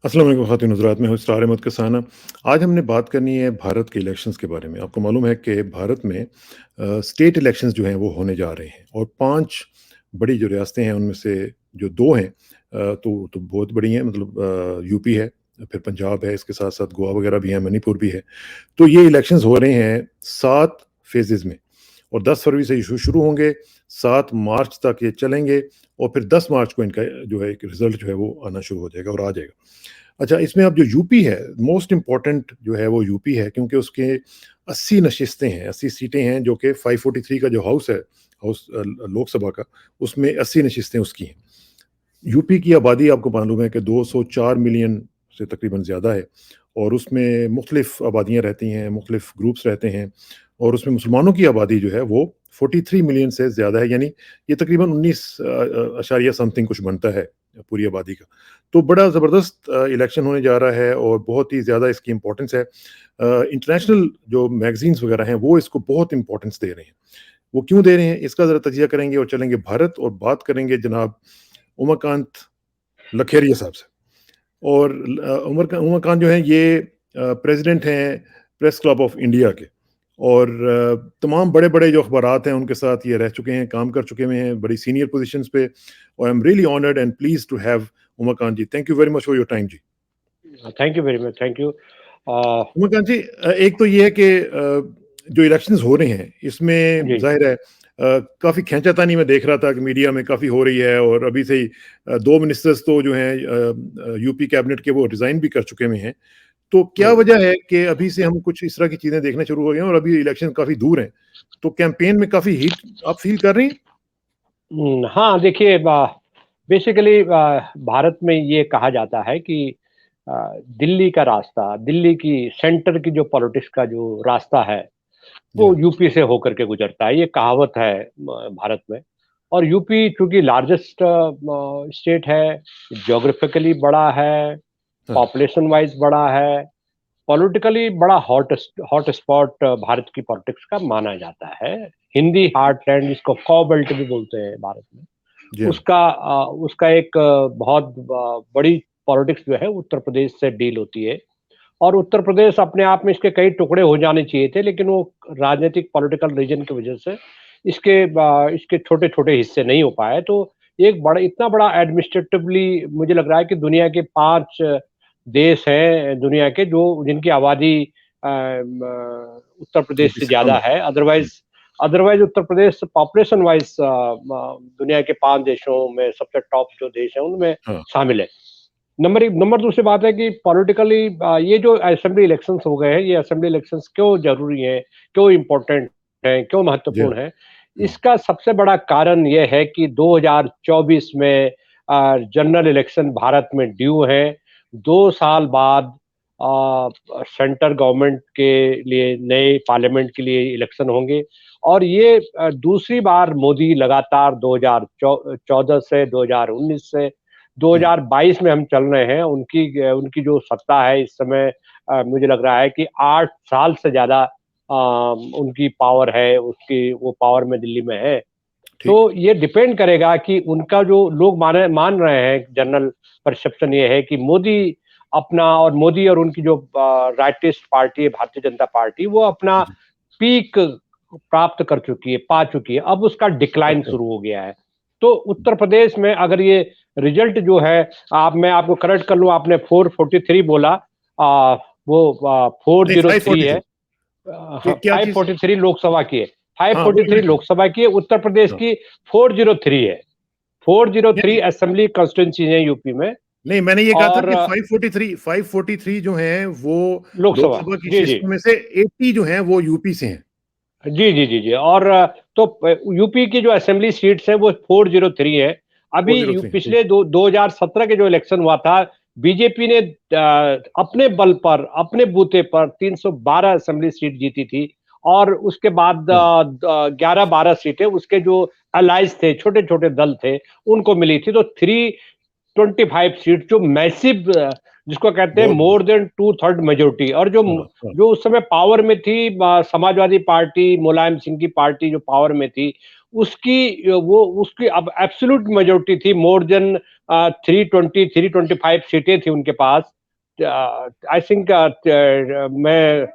अस्सलाम वालेकुम ख़वातीन हज़रात, मैं हूँ इसरार अहमद कसाना। आज हमने बात करनी है भारत के इलेक्शंस के बारे में। आपको मालूम है कि भारत में स्टेट इलेक्शंस जो हैं वो होने जा रहे हैं और 5 बड़ी जो रियासतें हैं उनमें से जो 2 हैं तो बहुत बड़ी हैं, मतलब यूपी है, फिर पंजाब है, इसके साथ-साथ गोवा वगैरह भी है, मणिपुर भी है। तो ये इलेक्शंस हो रहे हैं 7 फ़ेज़ेज़ में और 10 फरवरी से शुरू होंगे, 7 मार्च तक ये चलेंगे और फिर 10 मार्च को इनका जो है एक रिज़ल्ट जो है वो आना शुरू हो जाएगा और आ जाएगा। अच्छा, इसमें अब जो यूपी है, मोस्ट इम्पोर्टेंट जो है वो यूपी है, क्योंकि उसके 80 नशिस्तें हैं, 80 सीटें हैं, जो कि 543 का जो हाउस है, लोकसभा का, उसमें 80 नशिस्तें उसकी हैं। यूपी की आबादी आपको मालूम है कि 204 मिलियन से तकरीबन ज़्यादा है और उसमें मुख्तलिफ आबादियाँ रहती हैं, मुख्तलिफ ग्रुप्स रहते हैं और उसमें मुसलमानों की आबादी जो है वो 43 मिलियन से ज़्यादा है, यानी ये तकरीबन 19 अशारिया समथिंग कुछ बनता है पूरी आबादी का। तो बड़ा ज़बरदस्त इलेक्शन होने जा रहा है और बहुत ही ज़्यादा इसकी इम्पोर्टेंस है। इंटरनेशनल जो मैगज़ीन्स वगैरह हैं वो इसको बहुत इम्पोर्टेंस दे रहे हैं। वो क्यों दे रहे हैं, इसका ज़रा तजिया करेंगे और चलेंगे भारत और बात करेंगे जनाब उमाकांत लखेरिया साहब से। और उमाकांत जो हैं ये प्रेसिडेंट हैं प्रेस क्लब ऑफ इंडिया के और तमाम बड़े-बड़े जो अखबारात हैं उनके साथ ये रह चुके हैं, काम कर चुके हुए हैं बड़ी सीनियर पोज़ीशंस पे और I am really honoured and pleased to have Umakant ji. Thank you very much for your time ji. Thank you very much, thank you. Umakant ji, एक तो ये है कि जो इलेक्शंस हो रहे हैं इसमें जी। ज़ाहिर है काफ़ी खींचातानी मैं देख रहा था कि मीडिया में काफ़ी हो रही है और अभी से ही 2 मिनिस्टर्स तो जो हैं यूपी कैबिनेट के वो रिज़ाइन भी कर चुके हुए हैं। तो क्या वजह है कि अभी से हम कुछ इस तरह की चीज़ें देखना शुरू हो गए हैं और अभी इलेक्शन काफ़ी दूर हैं? तो कैंपेन में काफ़ी हीट आप फ़ील कर रही हैं? हाँ, देखिए बेसिकली भारत में ये कहा जाता है कि दिल्ली का रास्ता, दिल्ली की सेंटर की जो पॉलिटिक्स का जो रास्ता है, वो जी, यूपी से होकर के गुजरता है, ये कहावत है भारत में। और यूपी चूँकि लार्जेस्ट स्टेट है, ज्योग्राफिकली बड़ा है, हाँ, पॉपुलेशन वाइज़ बड़ा है, पॉलिटिकली बड़ा हॉट स्पॉट भारत की पॉलिटिक्स का माना जाता है। हिंदी हार्टलैंड जिसको कॉ बेल्ट भी बोलते हैं भारत में, जी हाँ, उसका एक बहुत बड़ी पॉलिटिक्स जो है उत्तर प्रदेश से डील होती है। और उत्तर प्रदेश अपने आप में इसके कई टुकड़े हो जाने चाहिए थे, लेकिन वो राजनीतिक पॉलिटिकल रीजन की वजह से इसके छोटे-छोटे हिस्से नहीं हो पाए। तो एक बड़ा इतना बड़ा एडमिनिस्ट्रेटिवली मुझे लग रहा है कि दुनिया के 5 देश हैं दुनिया के जो जिनकी आबादी उत्तर प्रदेश यूपी से से कम ज़्यादा है। है। हुँ, otherwise otherwise Uttar Pradesh population wise दुनिया के 5 देशों में सबसे टॉप जो देश हैं उनमें हाँ, शामिल है। नंबर दूसरी बात है कि पॉलिटिकली ये जो असेंबली इलेक्शंस हो गए हैं, ये असेंबली इलेक्शंस क्यों ज़रूरी हैं, क्यों इम्पोर्टेंट हैं, क्यों जी हाँ, महत्वपूर्ण हैं? हुँ, इसका सबसे बड़ा कारण ये है कि 2024 में जनरल इलेक्शन भारत में ड्यू हैं। 2 साल बाद सेंट्रल गवर्नमेंट के लिए नए पार्लियामेंट के लिए इलेक्शन होंगे और ये दूसरी बार मोदी लगातार 2014 से 2019 से हुँ, 2022 में हम चल रहे हैं, उनकी जो सत्ता है इस समय मुझे लग रहा है कि 8 साल से ज़्यादा उनकी पावर है, उसकी वो पावर में दिल्ली में है। ठीक। तो ये डिपेंड करेगा कि उनका जो लोग मान रहे हैं, जनरल परसेप्शन ये है कि मोदी और उनकी जो राइटिस्ट पार्टी है, भारतीय जनता पार्टी, वो अपना जी, पीक प्राप्त कर चुकी है, पा चुकी है। अब उसका डिक्लाइन अच्छा, शुरू हो गया है। तो उत्तर प्रदेश में अगर ये रिजल्ट जो है मैं आपको करेक्ट कर लूँ, आपने 443 बोला वो नहीं 403 है। 543 हाँ, क्या चीज़? 543 लोकसभा की है। हाँ, वही 543 मैंने कहा। लोकसभा की है, उत्तर प्रदेश हाँ, की 403 है। 403 नहीं, असेंबली कॉन्स्टिट्यूएंसी है यूपी में। नहीं, मैंने ये कहा था और कि 543 जो हैं वो लोकसभा, लोकसभा की जी, जी। शिष्टों में से 80 जो हैं वो यूपी से हैं। जी, जी, जी, जी। और यूपी की जो असेंबली सीट्स है वो 403 है। अभी 403 ठीक। पिछले 2017 के जो इलेक्शन हुआ था, बीजेपी ने अपने बल पर, अपने बूते पर 312 असेंबली सीट जीती थी और उसके बाद हाँ, 11-12 सीटें उसके जो अलाइज थे, छोटे-छोटे दल थे, उनको मिली थी। तो 325 सीट जो मैसिव जिसको कहते हैं बहुत बड़ी। More than 2/3 majority. और जो हाँ, हाँ, जो उस समय पावर में थी, समाजवादी पार्टी, मुलायम सिंह की पार्टी जो पावर में थी, उसकी अब एब्सोल्यूट मेजॉरिटी थी, मोर देन 320 325 सीटें थी उनके पास। आई थिंक मैं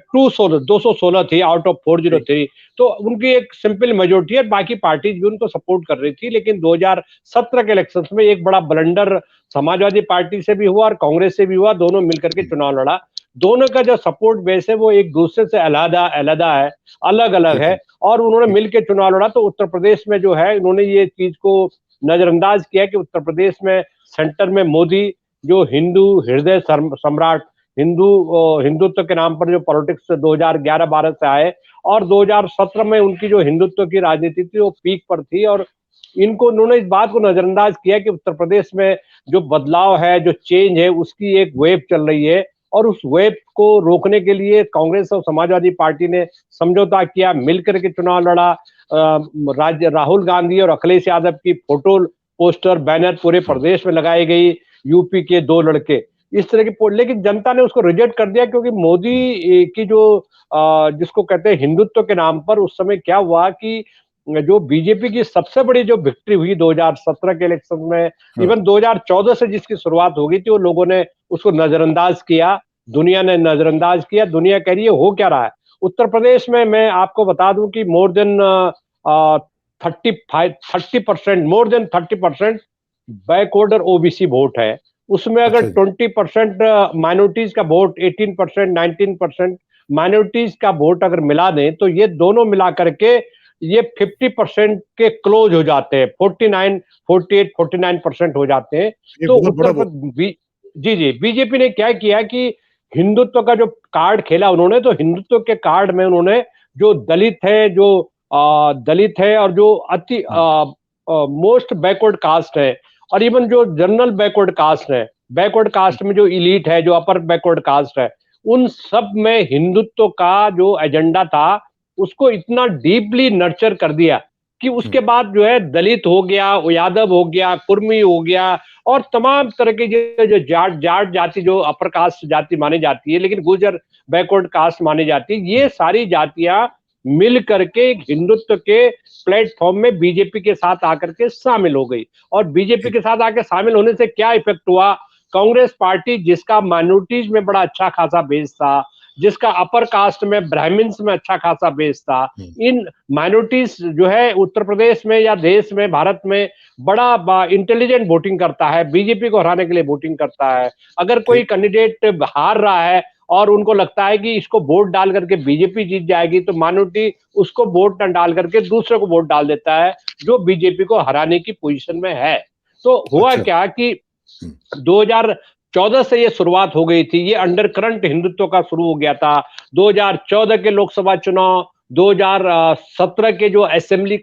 216 थी आउट ऑफ 403। तो उनकी एक सिंपल मेजोरिटी है, बाकी पार्टीज भी उनको सपोर्ट कर रही थी। लेकिन 2017 के इलेक्शंस में एक बड़ा ब्लंडर समाजवादी पार्टी से भी हुआ और कांग्रेस से भी हुआ, दोनों मिलकर के चुनाव लड़ा। दोनों का जो सपोर्ट बेस है वो एक दूसरे से अलग अलग है, अलग अलग है, और उन्होंने मिलकर चुनाव लड़ा। तो उत्तर प्रदेश में जो है उन्होंने ये चीज को नजरअंदाज किया कि उत्तर प्रदेश में सेंटर में मोदी, जो हिंदू हृदय सम्राट, हिंदुत्व के नाम पर जो पॉलिटिक्स 2011-12 से आए, और 2017 में उनकी जो हिंदुत्व की राजनीति थी वो पीक पर थी। और इनको उन्होंने इस बात को नजरअंदाज किया कि उत्तर प्रदेश में जो बदलाव है, जो चेंज है, उसकी एक वेव चल रही है, और उस वेव को रोकने के लिए कांग्रेस और समाजवादी पार्टी ने समझौता किया, मिलकर के चुनाव लड़ा। राहुल गांधी और अखिलेश यादव की फोटो, पोस्टर, बैनर पूरे प्रदेश में लगाई गई, यूपी के 2 लड़के, इस तरह की। लेकिन जनता ने उसको रिजेक्ट कर दिया, क्योंकि मोदी की जो जिसको कहते हैं हिंदुत्व के नाम पर, उस समय क्या हुआ कि जो बीजेपी की सबसे बड़ी जो विक्ट्री हुई 2017 के इलेक्शन में, इवन 2014 से जिसकी शुरुआत हो गई थी, वो लोगों ने उसको नजरअंदाज किया, दुनिया ने नजरअंदाज किया। दुनिया कह रही है हो क्या रहा है उत्तर प्रदेश में। मैं आपको बता दूं कि मोर देन 30% बैकवर्ड और ओबीसी वोट है। उसमें अगर 20% माइनॉरिटीज का वोट, 18%, 19% माइनॉरिटीज का वोट अगर मिला दें, तो ये दोनों मिला करके ये 50% के क्लोज हो जाते हैं, 49, 48, 49% हो जाते हैं। तो उत्तर प्रदेश, जी जी, बीजेपी ने क्या किया कि हिंदुत्व का जो कार्ड खेला उन्होंने, तो हिंदुत्व के कार्ड में उन्होंने जो दलित है, जो दलित है, और जो अति मोस्ट बैकवर्ड कास्ट है, और इवन जो जनरल बैकवर्ड कास्ट है, बैकवर्ड कास्ट में जो इलीट है, जो अपर बैकवर्ड कास्ट है, उन सब में हिंदुत्व का जो एजेंडा था उसको इतना डीपली नर्चर कर दिया कि उसके बाद जो है दलित हो गया, यादव हो गया, कुर्मी हो गया, और तमाम तरह के जो जाट जाति, जो अपर कास्ट जाति मानी जाती है, लेकिन गुर्जर बैकवर्ड कास्ट मानी जाती है, ये सारी जातियां मिल करके हिंदुत्व के प्लेटफॉर्म में बीजेपी के साथ आकर के शामिल हो गई। और बीजेपी के साथ आकर शामिल होने से क्या इफेक्ट हुआ, कांग्रेस पार्टी जिसका माइनॉरिटीज में बड़ा अच्छा खासा बेस था, जिसका अपर कास्ट में ब्राह्मण्स में अच्छा खासा बेस था, इन माइनॉरिटीज जो है उत्तर प्रदेश में या देश में, भारत में बड़ा इंटेलिजेंट वोटिंग करता है, बीजेपी को हराने के लिए वोटिंग करता है। अगर कोई कैंडिडेट हार रहा है और उनको लगता है कि इसको वोट डाल करके बीजेपी जीत जाएगी, तो माइनॉरिटी उसको वोट न डाल करके दूसरे को वोट डाल देता है जो बीजेपी को हराने की पोजीशन में है। तो हुआ क्या कि 2014 से ये शुरुआत हो गई थी, ये अंडर करंट हिंदुत्व का शुरू हो गया था। 2014 के लोकसभा चुनाव, 2017 के जो असेंबली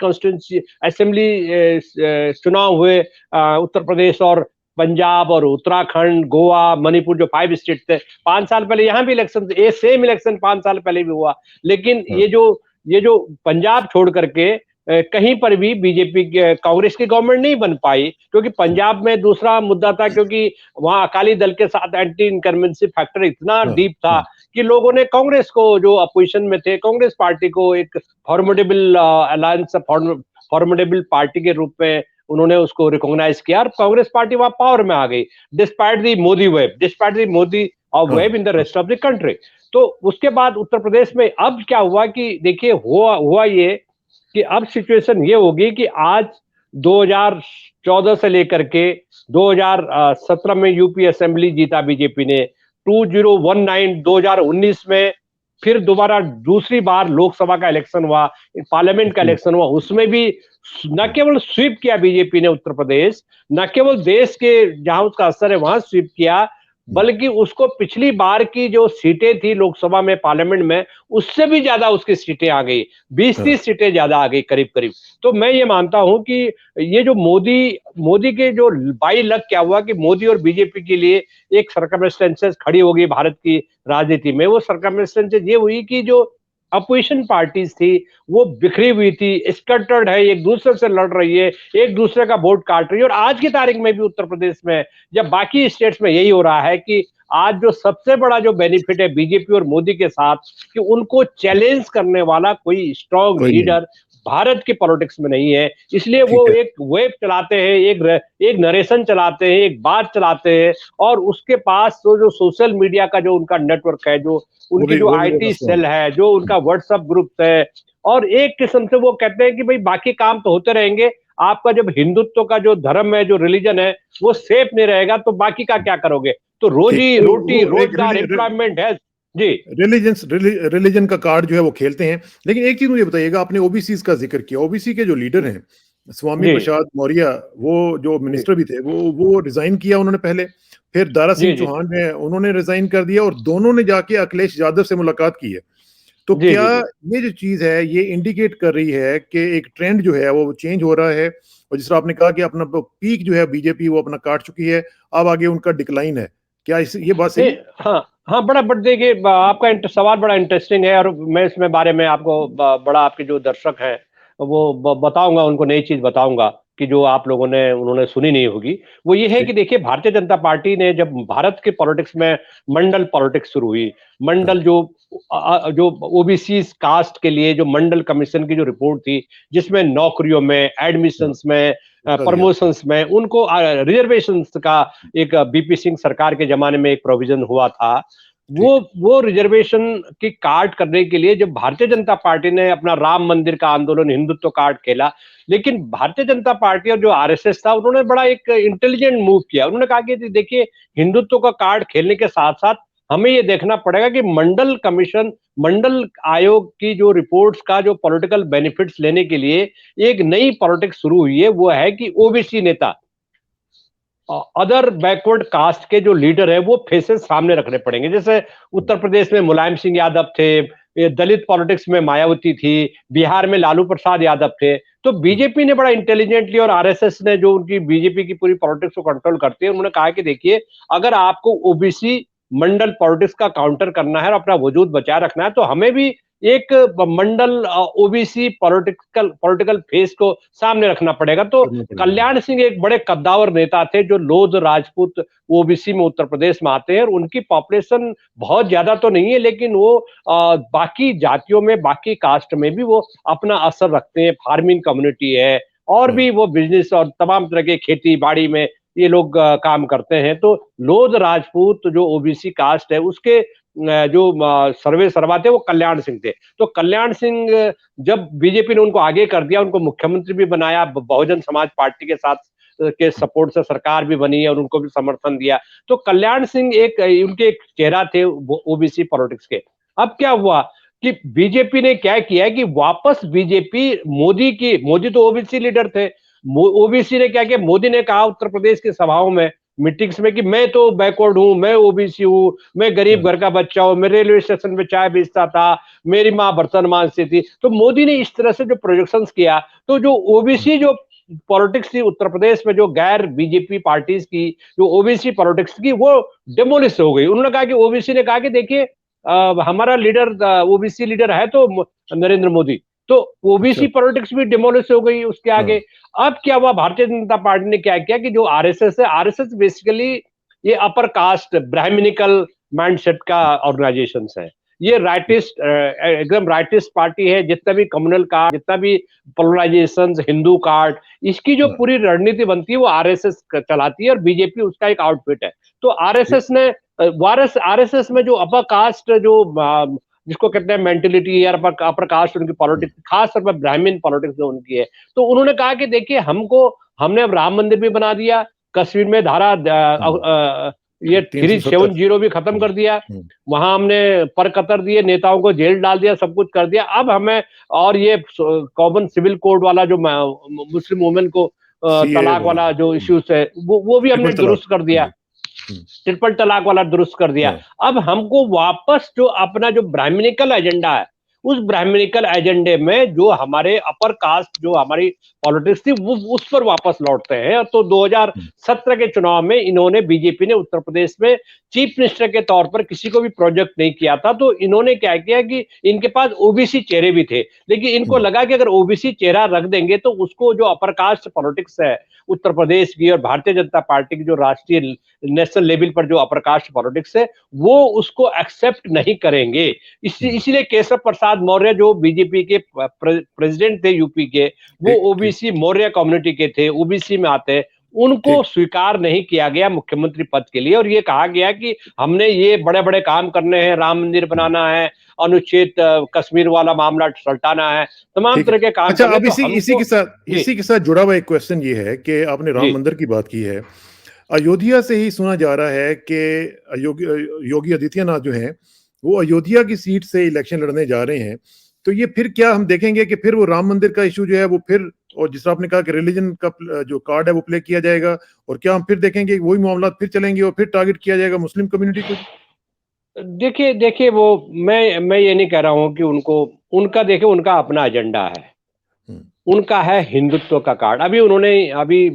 चुनाव हुए उत्तर प्रदेश और पंजाब और उत्तराखंड, गोवा, मणिपुर, जो 5 स्टेट थे, 5 साल पहले यहाँ भी इलेक्शन, ये सेम इलेक्शन 5 साल पहले भी हुआ। लेकिन ये जो पंजाब छोड़ करके कहीं पर भी बीजेपी कांग्रेस की गवर्नमेंट नहीं बन पाई, क्योंकि पंजाब में दूसरा मुद्दा था, क्योंकि वहां अकाली दल के साथ एंटी इनकम्बेंसी फैक्टर इतना डीप था कि लोगों ने कांग्रेस को, जो अपोजिशन में थे, कांग्रेस पार्टी को एक फॉर्मिडेबल अलायंस, फॉर्मिडेबल पार्टी के रूप में उन्होंने उसको रिकॉग्नाइज किया, और कांग्रेस पार्टी वहां पावर में आ गई, despite the Modi wave, despite the Modi wave in the rest of the country. तो उसके बाद उत्तर प्रदेश में अब क्या हुआ कि देखिए, हुआ ये कि अब सिचुएशन ये होगी कि आज 2014 से लेकर के 2017 में यूपी असेंबली जीता बीजेपी ने, 2019 में फिर दोबारा दूसरी बार लोकसभा का इलेक्शन हुआ, पार्लियामेंट का इलेक्शन हुआ, उसमें भी न केवल स्वीप किया बीजेपी ने उत्तर प्रदेश, न केवल देश के जहां उसका असर है वहां स्वीप किया, बल्कि उसको पिछली बार की जो सीटें थी लोकसभा में, पार्लियामेंट में, उससे भी ज्यादा उसकी सीटें आ गई, 20-30 सीटें ज्यादा आ गई करीब करीब। तो मैं ये मानता हूं कि ये जो मोदी के जो बाई लक क्या हुआ कि मोदी और बीजेपी के लिए एक सर्कमस्टेंसेस खड़ी हो गई भारत की राजनीति में। वो सर्कमस्टेंसेस ये हुई कि जो अपोजिशन पार्टीज थी वो बिखरी हुई थी, स्कैटर्ड है, एक दूसरे से लड़ रही है, एक दूसरे का वोट काट रही है। और आज की तारीख में भी उत्तर प्रदेश में, जब बाकी स्टेट्स में यही हो रहा है कि आज जो सबसे बड़ा जो बेनिफिट है बीजेपी और मोदी के साथ, कि उनको चैलेंज करने वाला कोई स्ट्रॉन्ग लीडर भारत की पॉलिटिक्स में नहीं है। इसलिए वो ठीक है। एक वेब चलाते हैं, एक नरेशन चलाते हैं, एक बात चलाते हैं, और उसके पास तो जो सोशल मीडिया का जो उनका नेटवर्क है, जो उनकी जो वो भी बड़ा आईटी स्ट्रांग सेल है। है, जो उनका व्हाट्सएप ग्रुप है, और एक किस्म से वो कहते हैं कि भाई बाकी काम तो होते रहेंगे, आपका जब हिंदुत्व का जो धर्म है, जो रिलीजन है, वो सेफ नहीं रहेगा तो बाकी का क्या करोगे? तो ठीक, रोजी तो रोटी, वो एक रोजगार, एम्प्लॉयमेंट है। जी। रिलीजन का कार्ड जो है वो खेलते हैं। लेकिन एक चीज मुझे बताइएगा, आपने ओबीसी का जिक्र किया, ओबीसी के जो लीडर हैं स्वामी जी। प्रसाद मौर्य, वो जो जी। मिनिस्टर भी थे, वो रिजाइन किया उन्होंने पहले। फिर दारा जी। सिंह जी। चौहान है, उन्होंने रिजाइन कर दिया, और दोनों ने जाके अखिलेश यादव से मुलाकात की है। तो जी। क्या जी। जी। ये जो चीज है ये इंडिकेट कर रही है कि एक ट्रेंड जो है वो चेंज हो रहा है, और जिस तरह आपने कहा कि अपना पीक जो है बीजेपी वो अपना काट चुकी है, अब आगे उनका डिक्लाइन है, क्या ये बात सही नहीं, है? हाँ, हाँ, बड़ा बट देखिए, आपका सवाल बड़ा इंटरेस्टिंग है, और मैं इसमें बारे में आपको बड़ा, आपके जो दर्शक हैं वो बताऊंगा, उनको नई चीज बताऊंगा कि जो आप लोगों ने उन्होंने सुनी नहीं होगी। वो ये है ठीक। कि देखिए, भारतीय जनता पार्टी ने जब भारत के पॉलिटिक्स में मंडल पॉलिटिक्स शुरू हुई, हाँ। मंडल जो ओबीसी कास्ट के लिए जो मंडल कमीशन की जो रिपोर्ट थी, जिसमें नौकरियों में, हाँ, एडमिशंस में, बता दिया आपने। प्रमोशंस में उनको रिजर्वेशंस का एक बीपी सिंह सरकार के जमाने में एक प्रोविजन हुआ था। वो ठीक। वो रिजर्वेशन की काट करने के लिए जब भारतीय जनता पार्टी ने अपना राम मंदिर का आंदोलन, हिंदुत्व कार्ड खेला, लेकिन भारतीय जनता पार्टी और जो आरएसएस था, उन्होंने बड़ा एक इंटेलिजेंट मूव किया। उन्होंने कहा कि देखिए, हिंदुत्व का कार्ड खेलने के साथ साथ हमें ये देखना पड़ेगा कि मंडल कमीशन, मंडल आयोग की जो रिपोर्ट्स का जो पॉलिटिकल बेनिफिट्स लेने के लिए एक नई पॉलिटिक्स शुरू हुई है, वो है कि ओबीसी नेता, अदर बैकवर्ड कास्ट के जो लीडर है, वो फेसेस सामने रखने पड़ेंगे। जैसे उत्तर प्रदेश में मुलायम सिंह यादव थे, ये दलित पॉलिटिक्स में मायावती थी, बिहार में लालू प्रसाद यादव थे। तो हम्म, बीजेपी ने बड़ा इंटेलिजेंटली, और आरएसएस ने जो उनकी बीजेपी की पूरी पॉलिटिक्स को कंट्रोल करती है, उन्होंने कहा कि देखिए, अगर आपको ओबीसी मंडल पॉलिटिक्स का काउंटर करना है और अपना वजूद बचाए रखना है, तो हमें भी एक मंडल ओबीसी पॉलिटिकल पॉलिटिकल फेस को सामने रखना पड़ेगा। तो करना पड़ेगा। कल्याण सिंह एक बड़े कद्दावर नेता थे, जो लोध राजपूत ओबीसी में उत्तर प्रदेश में आते हैं, और उनकी पॉपुलेशन बहुत ज्यादा तो नहीं है, लेकिन वो बाकी जातियों में, बाकी कास्ट में भी वो अपना असर रखते हैं। फार्मिंग कम्युनिटी है, और हाँ। भी वो बिजनेस और तमाम तरह के खेती बाड़ी में ये लोग काम करते हैं। तो लोध राजपूत जो ओबीसी कास्ट है, उसके जो सर्वे सर्वा थे, वो कल्याण सिंह थे। तो कल्याण सिंह, जब बीजेपी ने उनको आगे कर दिया, उनको मुख्यमंत्री भी बनाया, बहुजन समाज पार्टी के साथ के सपोर्ट से सरकार भी बनी है, और उनको भी समर्थन दिया। तो कल्याण सिंह एक उनके एक चेहरा थे ओबीसी पॉलिटिक्स के। अब क्या हुआ कि बीजेपी ने क्या किया है कि वापस बीजेपी, मोदी तो ओबीसी लीडर थे, ओबीसी ने क्या किया, मोदी ने कहा उत्तर प्रदेश की सभाओं में, मीटिंग्स में, कि मैं तो बैकवर्ड हूं, मैं ओबीसी हूं, मैं गरीब हाँ। घर का बच्चा हूं, मैं रेलवे स्टेशन पे चाय बेचता था, मेरी माँ बर्तन मांजती थी। तो मोदी ने इस तरह से जो प्रोजेक्शंस किया, तो जो हाँ। ओबीसी जो पॉलिटिक्स थी उत्तर प्रदेश में, जो गैर बीजेपी पार्टीज की जो ओबीसी पॉलिटिक्स की, वो डेमोलिश हो गई। उन्होंने कहा कि, ओबीसी ने कहा कि देखिए, हमारा लीडर, ओबीसी लीडर है तो नरेंद्र मोदी। तो अच्छा। ओबीसी पॉलिटिक्स भी डिमोलिश हो गई उसके हाँ। आगे। अब क्या हुआ, भारतीय जनता पार्टी ने क्या किया कि जो आरएसएस है, आरएसएस बेसिकली ये अपर कास्ट ब्राह्मणिकल माइंडसेट का ऑर्गेनाइजेशन है। ये राइटिस्ट, एकदम राइटिस्ट पार्टी है। जितना भी कम्युनल कार्ड, जितना भी पोलराइजेशन, हिंदू कार्ड, इसकी जो हाँ। पूरी रणनीति बनती है, वो आरएसएस चलाती है, और बीजेपी उसका एक आउटफिट है। तो ठीक। आरएसएस ने, आरएसएस में जो अपर कास्ट, जो जिसको कहते हैं मेंटेलिटी, या अपर कास्ट, उनकी हम्म, पॉलिटिक्स, खास तौर पर ब्राह्मण पॉलिटिक्स जो उनकी है। तो उन्होंने कहा कि देखिए, हमने अब राम मंदिर भी बना दिया, कश्मीर में धारा हम्म, ये 370। 370 भी खत्म हम्म, कर दिया, हम्म, वहां हमने पर कतर दिए, नेताओं को जेल डाल दिया, सब कुछ कर दिया। अब हमें, और ये कॉमन सिविल कोड वाला जो मुस्लिम वुमेन को सीए तलाक वाला। वाला जो इश्यूज है, वो भी हमने ट्रिपल तलाक। दुरुस्त कर दिया, हम्म, ट्रिपल तलाक वाला दुरुस्त कर दिया। हाँ। अब हमको वापस जो अपना जो ब्राह्मणिकल एजेंडा है, उस ब्राह्मणिकल एजेंडे में जो हमारे अपर कास्ट, जो हमारी पॉलिटिक्स थी, वो उस पर वापस लौटते हैं। तो हम्म, 2017 के चुनाव में इन्होंने, बीजेपी ने उत्तर प्रदेश में चीफ मिनिस्टर के तौर पर किसी को भी प्रोजेक्ट नहीं किया था। तो इन्होंने क्या किया कि इनके पास ओबीसी चेहरे भी थे, लेकिन इनको हम्म, लगा कि अगर ओबीसी चेहरा रख देंगे, तो उसको जो अपर कास्ट पॉलिटिक्स है उत्तर प्रदेश की, और भारतीय जनता पार्टी की जो राष्ट्रीय नेशनल लेवल पर जो अपर कास्ट पॉलिटिक्स है, वो उसको एक्सेप्ट नहीं करेंगे। हम्म, इसीलिए केशव प्रसाद प्रसाद मौर्य जो बीजेपी के प्रेसिडेंट थे यूपी के, वो ओबीसी मौर्य कम्युनिटी के थे, ओबीसी में आते हैं, उनको स्वीकार नहीं किया गया मुख्यमंत्री पद के लिए, और ये कहा गया कि हमने ये बड़े-बड़े काम करने हैं, राम मंदिर बनाना है, अनुच्छेद कश्मीर वाला मामला सल्टाना है, तमाम तरह के काम अच्छा, करने, अब तो इसी के साथ जुड़ा हुआ एक क्वेश्चन ये है कि आपने राम मंदिर की बात की है। अयोध्या से ही सुना जा रहा है कि योगी आदित्यनाथ जो हैं, वो अयोध्या की सीट से इलेक्शन लड़ने जा रहे हैं। तो ये फिर क्या हम देखेंगे कि फिर वो राम मंदिर का इशू जो है वो फिर, और जिस आपने कहा कि रिलीजन का जो कार्ड है वो प्ले किया जाएगा, और क्या हम फिर देखेंगे वही मामला फिर चलेंगे और फिर टारगेट किया जाएगा मुस्लिम कम्युनिटी को? देखिए देखिए वो मैं ये नहीं कह रहा हूँ कि उनका देखिए उनका अपना एजेंडा है, उनका है हिंदुत्व का कार्ड। अभी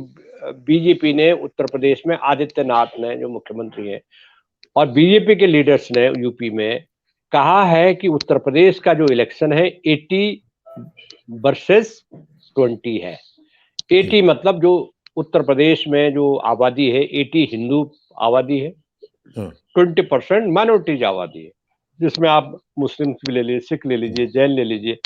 बीजेपी ने उत्तर प्रदेश में आदित्यनाथ ने जो मुख्यमंत्री हैं और बीजेपी के लीडर्स ने यूपी में कहा है कि उत्तर प्रदेश का जो इलेक्शन है 80 वर्सेस 20 है। 80 मतलब जो उत्तर प्रदेश में जो आबादी है 80 हिंदू आबादी है, 20% माइनॉरिटीज आबादी है, जिसमें आप मुस्लिम भी ले लीजिए, सिख ले लीजिए, जैन ले लीजिए।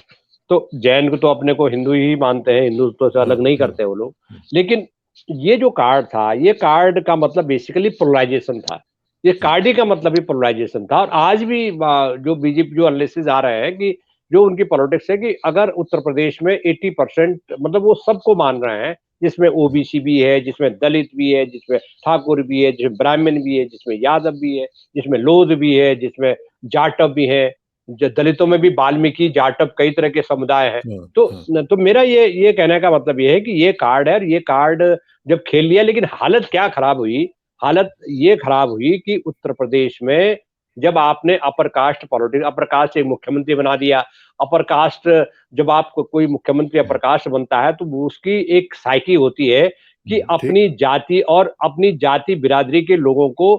तो जैन को तो अपने को हिंदू ही मानते हैं, हिंदुत्व से अलग नहीं करते वो लोग। लेकिन ये जो कार्ड था, ये कार्ड का मतलब बेसिकली पोलराइजेशन था। ये कार्ड ही का मतलब ही पोलराइजेशन था। और आज भी जो बीजेपी जो एनालिसिस आ रहे हैं कि जो उनकी पॉलिटिक्स है कि अगर उत्तर प्रदेश में 80% मतलब वो सबको मान रहे हैं, जिसमें ओबीसी भी है, जिसमें दलित भी है, जिसमें ठाकुर भी है, जिसमें ब्राह्मण भी है, जिसमें यादव भी है, जिसमें लोध भी है, जिसमें जाटव भी है, दलितों में भी वाल्मीकि जाटव कई तरह के समुदाय हैं। तो मेरा ये कहने का मतलब ये है कि ये कार्ड है, ये कार्ड जब खेल लिया, लेकिन हालत क्या खराब हुई, हालत ये खराब हुई कि उत्तर प्रदेश में जब आपने upper caste politics, upper caste एक मुख्यमंत्री बना दिया, अपर कास्ट जब आपको कोई मुख्यमंत्री अपर कास्ट बनता है तो उसकी एक साइकी होती है कि अपनी जाति और अपनी जाति बिरादरी के लोगों को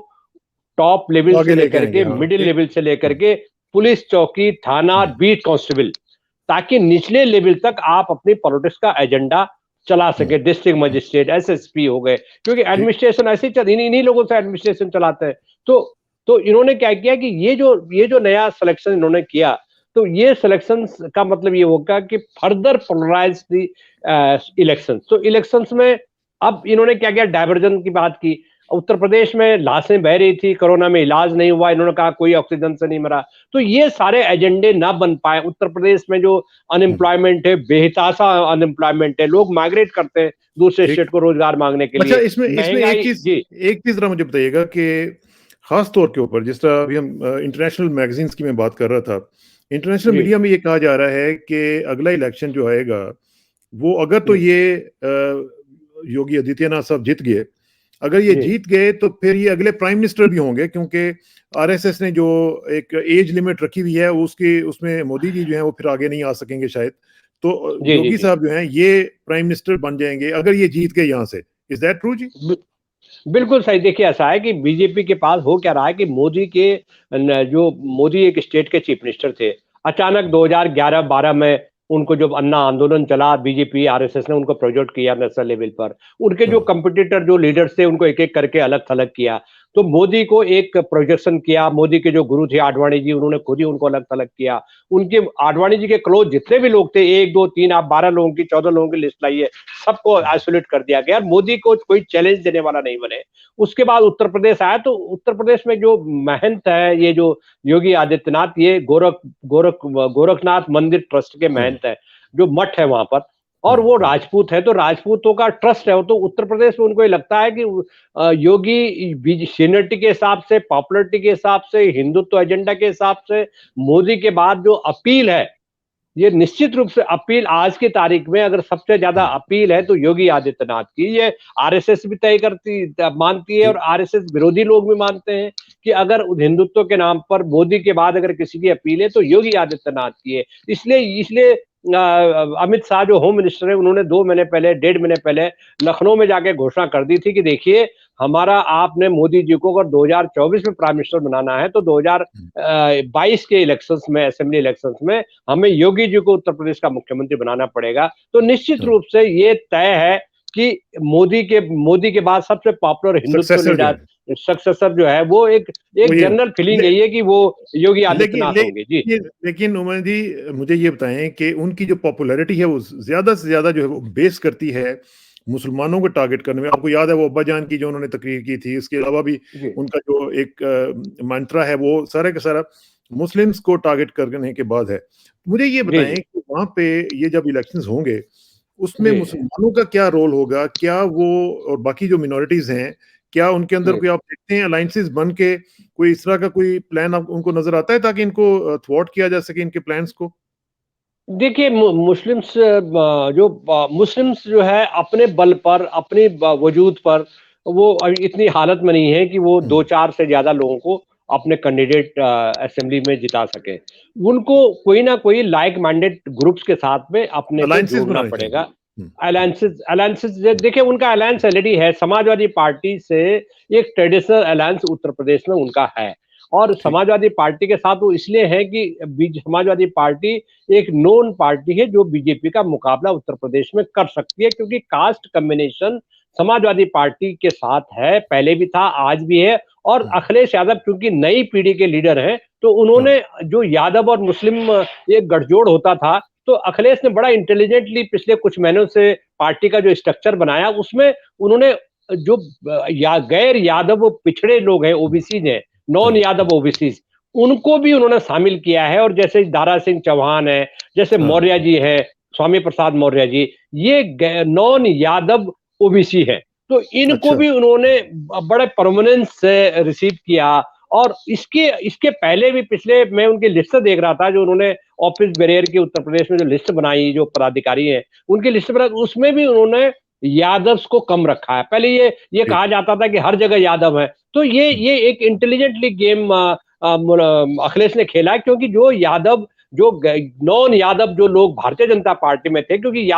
टॉप लेवल से लेकर के मिडिल लेवल से लेकर के पुलिस चौकी, थाना, बीट कांस्टेबल, ताकि निचले लेवल तक आप अपनी पॉलिटिक्स का एजेंडा चला सके। डिस्ट्रिक्ट मजिस्ट्रेट, एसएसपी हो गए, क्योंकि एडमिनिस्ट्रेशन ऐसे इन्हीं लोगों से एडमिनिस्ट्रेशन चलाते हैं। तो इन्होंने क्या किया कि ये जो नया सिलेक्शन इन्होंने किया, तो ये सिलेक्शन का मतलब ये होगा कि फर्दर पोलराइज द इलेक्शन। तो इलेक्शंस में अब इन्होंने क्या किया, डाइवर्जन की बात की। उत्तर प्रदेश में लाशें बह रही थी, कोरोना में इलाज नहीं हुआ, इन्होंने कहा कोई ऑक्सीजन से नहीं मरा। तो ये सारे एजेंडे ना बन पाए। उत्तर प्रदेश में जो अनएम्प्लॉयमेंट है, बेहताशा अनएम्प्लॉयमेंट है, लोग माइग्रेट करते हैं दूसरे स्टेट को रोजगार मांगने के लिए। अच्छा, इसमें एक चीज जरा मुझे बताइएगा कि खास तौर के ऊपर जिस तरह अभी हम इंटरनेशनल मैगजीन्स की मैं बात कर रहा था, इंटरनेशनल मीडिया में ये कहा जा रहा है कि अगला इलेक्शन जो आएगा वो, अगर तो ये योगी आदित्यनाथ साहब जीत गए, अगर ये जीत गए तो फिर ये अगले प्राइम मिनिस्टर भी होंगे, क्योंकि आरएसएस ने जो एक एज लिमिट रखी हुई है उसमें मोदी जी जो हैं वो फिर आगे नहीं आ सकेंगे शायद। तो योगी साहब जो हैं ये प्राइम मिनिस्टर बन जाएंगे अगर ये जीत गए यहाँ से। इज दैट ट्रू जी? बिल्कुल सही। देखिए ऐसा है कि बीजेपी के पास हो क्या रहा है कि मोदी एक स्टेट के चीफ मिनिस्टर थे, अचानक 2011-12 में उनको जब अन्ना आंदोलन चला, बीजेपी आरएसएस ने उनको प्रोजेक्ट किया नेशनल लेवल पर, उनके जो कंपटीटर जो लीडर्स थे उनको एक एक करके अलग थलग किया। तो मोदी को एक प्रोजेक्शन किया, मोदी के जो गुरु थे आडवाणी जी, उन्होंने खुद ही उनको अलग थलग किया। उनके आडवाणी जी के क्लोज जितने भी लोग थे, 1 2 3 आप 12 लोगों की 14 लोगों की लिस्ट लाइए, सबको आइसोलेट कर दिया गया। मोदी को कोई चैलेंज देने वाला नहीं बने। उसके बाद उत्तर प्रदेश आया, तो उत्तर प्रदेश में जो महंत है, ये जो योगी आदित्यनाथ, ये गोरखनाथ मंदिर ट्रस्ट के महंत है, जो मठ है वहां पर, और वो राजपूत है, तो राजपूतों का ट्रस्ट है। तो उत्तर प्रदेश में उनको ये लगता है कि योगी सीनियरिटी के हिसाब से, पॉपुलरिटी के हिसाब से, हिंदुत्व एजेंडा के हिसाब से मोदी के बाद जो अपील है, ये निश्चित रूप से अपील आज की तारीख में अगर सबसे ज्यादा अपील है तो योगी आदित्यनाथ की। ये आरएसएस भी मानती है, और आरएसएस विरोधी लोग भी मानते हैं कि अगर हिंदुत्व के नाम पर मोदी के बाद अगर किसी की अपील है तो योगी आदित्यनाथ की है। इसलिए अमित शाह जो होम मिनिस्टर है, उन्होंने 1.5 महीने पहले लखनऊ में जाके घोषणा कर दी थी कि देखिए हमारा, आपने मोदी जी को अगर 2024 में प्राइम मिनिस्टर बनाना है तो 2022 के इलेक्शंस में, असेंबली इलेक्शंस में हमें योगी जी को उत्तर प्रदेश का मुख्यमंत्री बनाना पड़ेगा। तो निश्चित रूप से ये तय है कि मोदी के बाद सबसे पॉपुलर हिंदुत्व लीडर सक्सेसर जो है वो एक वो एक ये जनरल फीलिंग ले, यही है कि वो योगी लेकिन आदित्यनाथ ले, होंगे। जी लेकिन उमर जी मुझे ये बताएं कि उनकी जो पॉपुलैरिटी है वो ज्यादा से ज्यादा जो है वो बेस करती है मुसलमानों को टारगेट करने में। आपको याद है वो अब्बा जान की जो उन्होंने तकरीर की थी, इसके अलावा भी जी उनका जो एक मंत्रा है वो सारे का सारा मुस्लिम्स को टारगेट करने के बाद है। मुझे ये जी बताएं जी कि वहां पे ये जब इलेक्शंस होंगे उसमें जी मुसलमानों का क्या रोल होगा, क्या वो और बाकी जो मिनॉरिटीज हैं क्या उनके अंदर जी कोई आप देखते हैं अलायंसेस बन के कोई इस तरह का कोई प्लान आप उनको नजर आता है ताकि इनको थ्वार्ट किया जा सके इनके प्लान्स को? देखिए मुस्लिम्स मुस्लिम्स जो है अपने बल पर अपने वजूद पर वो अभी इतनी हालत में नहीं है कि वो हुँ, दो चार से ज्यादा लोगों को अपने कैंडिडेट असेंबली में जिता सके। उनको कोई ना कोई लाइक माइंडेड ग्रुप्स के साथ में अपने को अलायंसेस जोड़ना बनाने चाहिए। पड़ेगा। हुँ, हुँ, अलायंसेस अलायंसेस देखिए उनका अलायंस ऑलरेडी है समाजवादी पार्टी से। एक ट्रेडिशनल अलायंस उत्तर प्रदेश में उनका है। और ठीक। समाजवादी पार्टी के साथ वो इसलिए है कि समाजवादी पार्टी एक नोन पार्टी है जो बीजेपी का मुकाबला उत्तर प्रदेश में कर सकती है, क्योंकि कास्ट कॉम्बिनेशन समाजवादी पार्टी के साथ है, पहले भी था, आज भी है। और हुँ, अखिलेश यादव क्योंकि नई पीढ़ी के लीडर हैं, तो हाँ, उन्होंने जो यादव और मुस्लिम एक गठजोड़ होता था, तो अखिलेश ने बड़ा इंटेलिजेंटली पिछले कुछ महीनों से पार्टी का जो स्ट्रक्चर बनाया, उसमें उन्होंने जो गैर यादव पिछड़े लोग हैं, हुँ, ओबीसी हैं, नॉन हाँ, यादव ओबीसी, उनको भी उन्होंने शामिल किया है। और जैसे दारा सिंह चौहान है, जैसे हाँ, मौर्य जी है, स्वामी प्रसाद मौर्य जी, ये नॉन यादव ओबीसी है। तो इनको अच्छा, भी उन्होंने बड़े प्रोमिनेंस से रिसीव किया। और इसके इसके पहले भी पिछले मैं उनकी लिस्ट देख रहा था जो उन्होंने ऑफिस बेरियर की उत्तर प्रदेश में जो लिस्ट बनाई, जो पदाधिकारी हैं उनकी लिस्ट बनाई, उसमें भी उन्होंने यादव्स को कम रखा है। पहले ये ठीक। कहा जाता था कि हर जगह यादव है, तो ये हुँ, ये एक इंटेलिजेंटली गेम अखिलेश ने खेला है, क्योंकि जो यादव जो नॉन यादव जो लोग भारतीय जनता पार्टी में थे, क्योंकि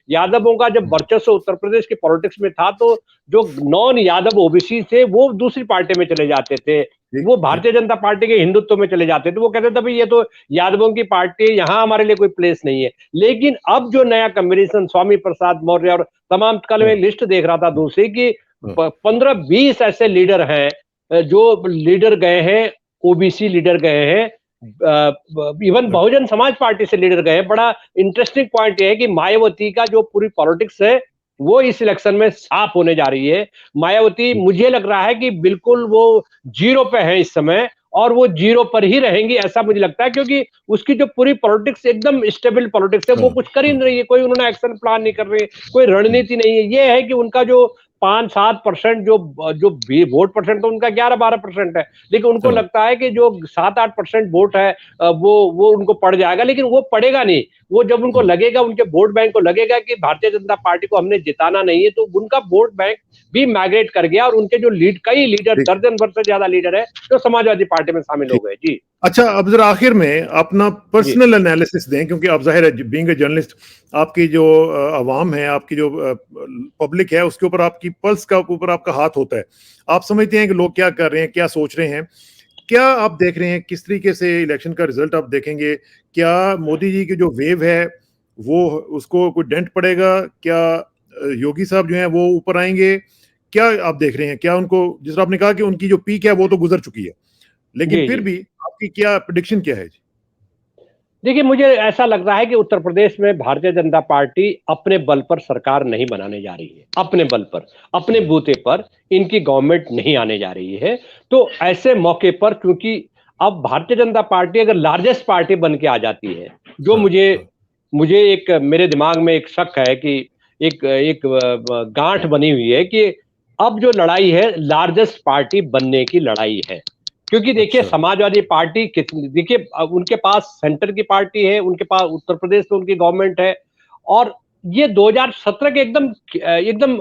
यादवों का जब हुँ, वर्चस्व उत्तर प्रदेश की पॉलिटिक्स में था, तो जो नॉन यादव ओबीसी थे वो दूसरी पार्टी में चले जाते थे, ठीक, वो ठीक। भारतीय जनता पार्टी के हिंदुत्व में चले जाते थे। वो कहते थे भाई ये तो यादवों की पार्टी है, यहाँ हमारे लिए कोई प्लेस नहीं है। लेकिन अब जो नया कॉम्बिनेशन स्वामी प्रसाद मौर्य और तमाम, कल मैं हाँ, लिस्ट देख रहा था दूसरी की, हाँ, 15-20 ऐसे लीडर हैं जो लीडर गए हैं, ओबीसी लीडर गए हैं, इवन हाँ, बहुजन समाज पार्टी से लीडर गए हैं। बड़ा इंटरेस्टिंग पॉइंट ये है कि मायावती का जो पूरी पॉलिटिक्स है वो इस इलेक्शन में साफ होने जा रही है। मायावती ठीक। मुझे लग रहा है कि बिल्कुल वो जीरो पे है इस समय, और वो जीरो पर ही रहेंगी ऐसा मुझे लगता है, क्योंकि उसकी जो पूरी पॉलिटिक्स एकदम स्टेबल पॉलिटिक्स है, हाँ, वो कुछ कर ही हाँ, नहीं रही है, कोई उन्होंने एक्शन प्लान नहीं कर रही है, कोई हुँ, रणनीति नहीं है। ये है कि उनका जो 5-7% जो जो वोट परसेंट तो उनका 11-12% है, लेकिन उनको हाँ, लगता है कि जो 7-8% वोट है वो उनको पड़ जाएगा, लेकिन वो पड़ेगा नहीं। वो जब उनको हुँ, लगेगा, उनके वोट बैंक को लगेगा कि भारतीय जनता पार्टी को हमने जिताना नहीं है, तो उनका वोट बैंक भी माइग्रेट कर गया, और उनके जो कई लीडर, ठीक, दर्जन भर से ज्यादा लीडर है जो समाजवादी पार्टी में शामिल हो ठीक। गए। जी अच्छा, अब ज़रा आखिर में अपना जी पर्सनल एनालिसिस दें क्योंकि आप ज़ाहिर है बीइंग अ जर्नलिस्ट आपकी जो अवाम है, आपकी जो पब्लिक है उसके ऊपर आपकी पल्स का ऊपर आपका हाथ होता है। आप समझते हैं कि लोग क्या कर रहे हैं, क्या सोच रहे हैं? क्या आप देख रहे हैं किस तरीके से इलेक्शन का रिजल्ट आप देखेंगे? क्या मोदी जी की जो वेव है वो उसको कोई डेंट पड़ेगा? क्या योगी साहब जो हैं वो ऊपर आएँगे? क्या आप देख रहे हैं? क्या उनको जिस तरह आपने कहा कि उनकी जो पीक है वो तो गुज़र चुकी है। लेकिन जी फिर जी भी आपकी क्या प्रेडिक्शन क्या है जी? देखिए, मुझे ऐसा लग रहा है कि उत्तर प्रदेश में भारतीय जनता पार्टी अपने बल पर सरकार नहीं बनाने जा रही है। अपने बल पर, अपने हुँ, बूते पर इनकी गवर्नमेंट नहीं आने जा रही है। तो ऐसे मौके पर, क्योंकि अब भारतीय जनता पार्टी अगर लार्जेस्ट पार्टी बन के आ जाती है, जो हाँ, मुझे हाँ, मुझे एक मेरे दिमाग में एक शक है कि एक एक गांठ बनी हुई है कि अब जो लड़ाई है लार्जेस्ट पार्टी बनने की लड़ाई है। क्योंकि देखिए अच्छा, समाजवादी पार्टी देखिए उनके पास सेंटर की पार्टी है, उनके पास उत्तर प्रदेश में उनकी गवर्नमेंट है। और ये 2017 के एकदम एकदम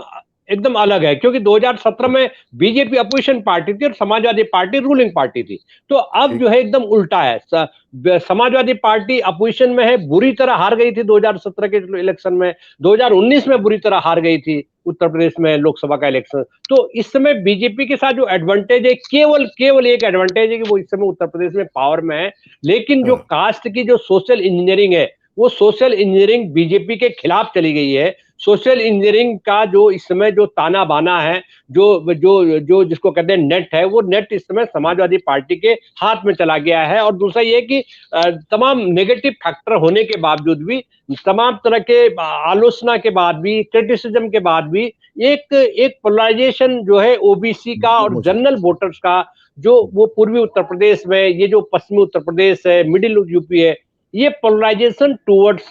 एकदम अलग है, क्योंकि 2017 हाँ, में बीजेपी अपोजिशन पार्टी थी और समाजवादी पार्टी रूलिंग पार्टी थी। तो अब ठीक, जो है एकदम उल्टा है। समाजवादी पार्टी अपोजिशन में है, बुरी तरह हार गई थी 2017 के इलेक्शन में, 2019 में बुरी तरह हार गई थी उत्तर प्रदेश में लोकसभा का इलेक्शन। तो इस समय बीजेपी के साथ जो एडवांटेज है, केवल केवल एक एडवांटेज है कि वो इस समय उत्तर प्रदेश में पावर में है। लेकिन जो हाँ, कास्ट की जो सोशल इंजीनियरिंग है वो सोशल इंजीनियरिंग बीजेपी के खिलाफ चली गई है। सोशल इंजीनियरिंग का जो इस समय जो ताना बाना है, जो जो जो जिसको कहते हैं नेट है, वो नेट इस समय समाजवादी पार्टी के हाथ में चला गया है। और दूसरा ये कि तमाम नेगेटिव फैक्टर होने के बावजूद भी, तमाम तरह के आलोचना के बाद भी, क्रिटिसिज्म के बाद भी एक एक पोलराइजेशन जो है ओबीसी का और जनरल वोटर्स का, जो वो पूर्वी उत्तर प्रदेश में, ये जो पश्चिमी उत्तर प्रदेश है, मिडिल यूपी है, ये पोलराइजेशन टुवर्ड्स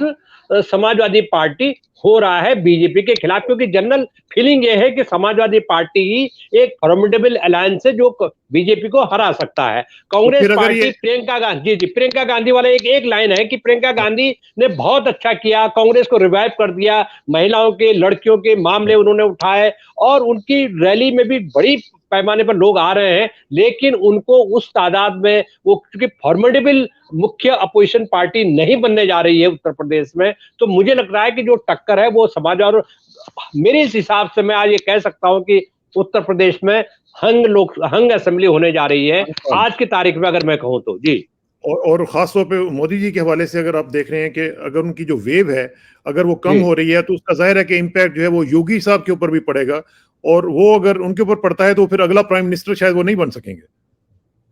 समाजवादी पार्टी हो रहा है बीजेपी के खिलाफ। क्योंकि जनरल फीलिंग ये है कि समाजवादी पार्टी ही एक फॉर्मिडेबल अलायंस है जो बीजेपी को हरा सकता है। कांग्रेस पार्टी, प्रियंका गांधी, जी प्रियंका गांधी वाला एक लाइन है कि प्रियंका गांधी ने बहुत अच्छा किया, कांग्रेस को रिवाइव कर दिया, महिलाओं के, लड़कियों के मामले उन्होंने उठाए और उनकी रैली में भी बड़ी पैमाने पर लोग आ रहे हैं, लेकिन उनको उस तादाद में वो, क्योंकि फॉर्मिडेबल मुख्य अपोजिशन पार्टी नहीं बनने जा रही है उत्तर प्रदेश में, तो मुझे लग रहा है कि जो टक्कर है वो समाज, और मेरे इस हिसाब से मैं आज ये कह सकता हूं कि उत्तर प्रदेश में हंग असेंबली होने जा रही है आज की तारीख में, अगर मैं कहूं तो। जी, और खास तौर पे मोदी जी के हवाले से अगर आप देख रहे हैं कि अगर उनकी जो वेव है अगर वो कम हो रही है, तो उसका जाहिर है कि इम्पैक्ट जो है वो योगी साहब के ऊपर भी पड़ेगा, और वो अगर उनके ऊपर पड़ता है तो फिर अगला प्राइम मिनिस्टर शायद वो नहीं बन सकेंगे।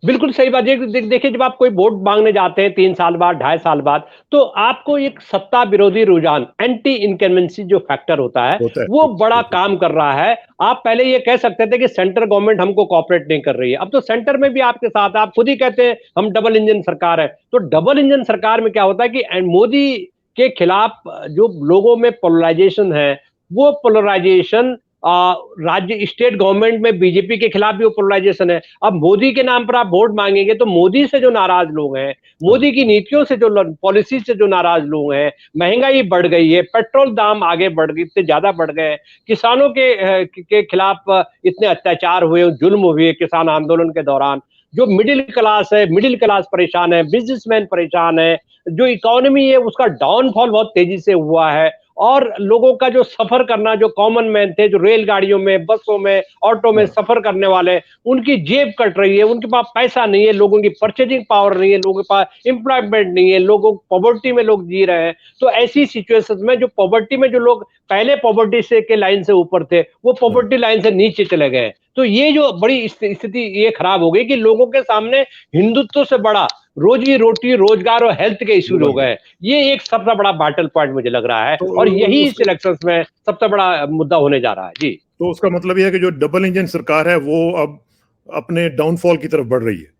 बिल्कुल सही बात। देखिए, जब आप कोई वोट मांगने जाते हैं 3 साल बाद, 2.5 साल बाद, तो आपको एक सत्ता विरोधी रुझान, एंटी इनकम्बेंसी जो फैक्टर होता है, वो बड़ा काम कर रहा है। आप पहले ये कह सकते थे कि सेंट्रल गवर्नमेंट हमको कोऑपरेट नहीं कर रही है, अब तो सेंटर में भी आपके साथ, आप खुद ही कहते हैं हम डबल इंजन सरकार है। तो डबल इंजन सरकार में क्या होता है कि मोदी के खिलाफ जो लोगों में पोलराइजेशन है, वो पोलराइजेशन राज्य स्टेट गवर्नमेंट में बीजेपी के खिलाफ भी वो पोलराइजेशन है। अब मोदी के नाम पर आप वोट मांगेंगे तो मोदी से जो नाराज लोग हैं, मोदी की नीतियों से, जो पॉलिसी से जो नाराज लोग हैं, महंगाई बढ़ गई है, पेट्रोल दाम आगे बढ़ गए, इतने ज्यादा बढ़ गए, किसानों के खिलाफ इतने अत्याचार हुए, जुल्म हुए किसान आंदोलन के दौरान, जो मिडिल क्लास है, मिडिल क्लास परेशान है, बिजनेसमैन परेशान है, जो इकोनॉमी है उसका डाउनफॉल बहुत तेजी से हुआ है, और लोगों का जो सफर करना, जो कॉमन मैन थे, जो रेलगाड़ियों में, बसों में, ऑटो में सफर करने वाले, उनकी जेब कट रही है, उनके पास पैसा नहीं है, लोगों की परचेजिंग पावर नहीं है, लोगों के पास एम्प्लॉयमेंट नहीं है, लोगों पॉवर्टी में लोग जी रहे हैं। तो ऐसी सिचुएशन में जो पॉवर्टी में जो लोग पहले पॉवर्टी से के लाइन से ऊपर थे, वो पॉवर्टी लाइन से नीचे चले गए। तो ये जो बड़ी स्थिति ये खराब हो गई कि लोगों के सामने हिंदुत्व से बड़ा रोजी रोटी, रोजगार और हेल्थ के इश्यूज हो गए। ये एक सबसे बड़ा बैटल पॉइंट मुझे लग रहा है, और यही इस इलेक्शंस में सबसे बड़ा मुद्दा होने जा रहा है। जी, तो उसका मतलब यह है कि जो डबल इंजन सरकार है वो अब अपने डाउनफॉल की तरफ बढ़ रही है।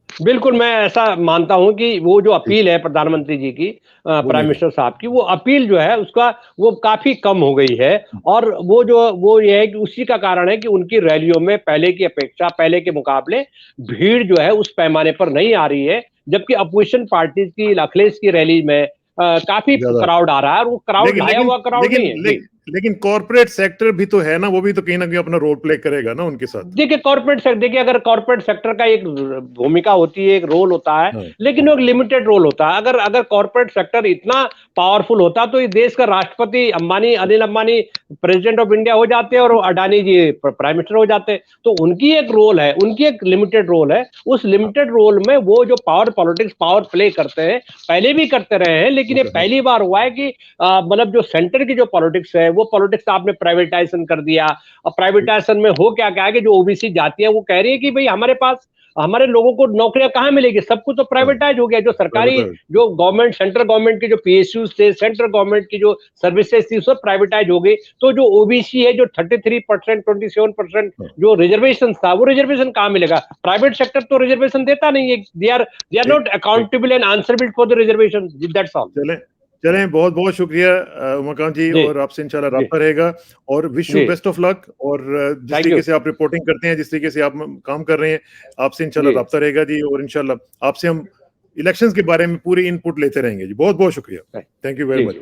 बिल्कुल, मैं ऐसा मानता हूं कि वो जो अपील है प्रधानमंत्री जी की, प्राइम मिनिस्टर साहब की, वो अपील जो है उसका वो काफी कम हो गई है। और वो ये है कि उसी का कारण है कि उनकी रैलियों में पहले की अपेक्षा, पहले के मुकाबले भीड़ जो है उस पैमाने पर नहीं आ रही है, जबकि अपोजिशन पार्टीज की, अखिलेश की रैली में काफी क्राउड आ रहा है, और वो क्राउड लाया हुआ क्राउड नहीं है। लेकिन कॉर्पोरेट सेक्टर भी तो है ना, वो भी तो कहीं ना कहीं अपना रोल प्ले करेगा ना उनके साथ। देखिए, अगर कॉर्पोरेट सेक्टर का एक भूमिका होती है, एक रोल होता है, लेकिन वो एक लिमिटेड रोल होता है। अगर कॉर्पोरेट सेक्टर इतना पावरफुल होता तो इस देश का राष्ट्रपति Ambani, Anil Ambani president of India हो जाते और अडानी जी प्राइम मिनिस्टर हो जाते। तो उनकी एक रोल है, उनकी एक लिमिटेड रोल है। उस लिमिटेड रोल में वो जो पावर पॉलिटिक्स, पावर प्ले करते हैं, पहले भी करते रहे हैं, लेकिन ये पहली बार हुआ है कि मतलब जो सेंटर की जो पॉलिटिक्स है, वो पॉलिटिक्स आपने प्राइवेटाइजेशन कर दिया। और प्राइवेटाइजेशन में हो क्या है कि जो ओबीसी जातियां वो कह रही है कि भाई हमारे पास, हमारे लोगों को नौकरियां कहां मिलेगी, सब कुछ तो प्राइवेटाइज हो गया। जो सरकारी, जो गवर्नमेंट, सेंट्रल गवर्नमेंट के जो पीएसयूज थे, सेंट्रल गवर्नमेंट की जो सर्विसेज थी, सब प्राइवेटाइज हो गई। तो जो ओबीसी है, जो 33%, 27% जो रिजर्वेशन था, वो रिजर्वेशन कहां मिलेगा? प्राइवेट सेक्टर तो रिजर्वेशन देता नहीं है। They are not accountable and answerable for the reservation. That's all. चलें, बहुत बहुत शुक्रिया उमाकांत जी, और आपसे इंशाल्लाह राब्ता रहेगा, और wish you best of luck. और जिस तरीके से आप रिपोर्टिंग करते हैं, जिस तरीके से आप काम कर रहे हैं, आपसे इंशाल्लाह राब्ता रहेगा जी, और इंशाल्लाह आपसे हम इलेक्शंस के बारे में पूरी इनपुट लेते रहेंगे जी। बहुत बहुत शुक्रिया, थैंक यू वेरी मच।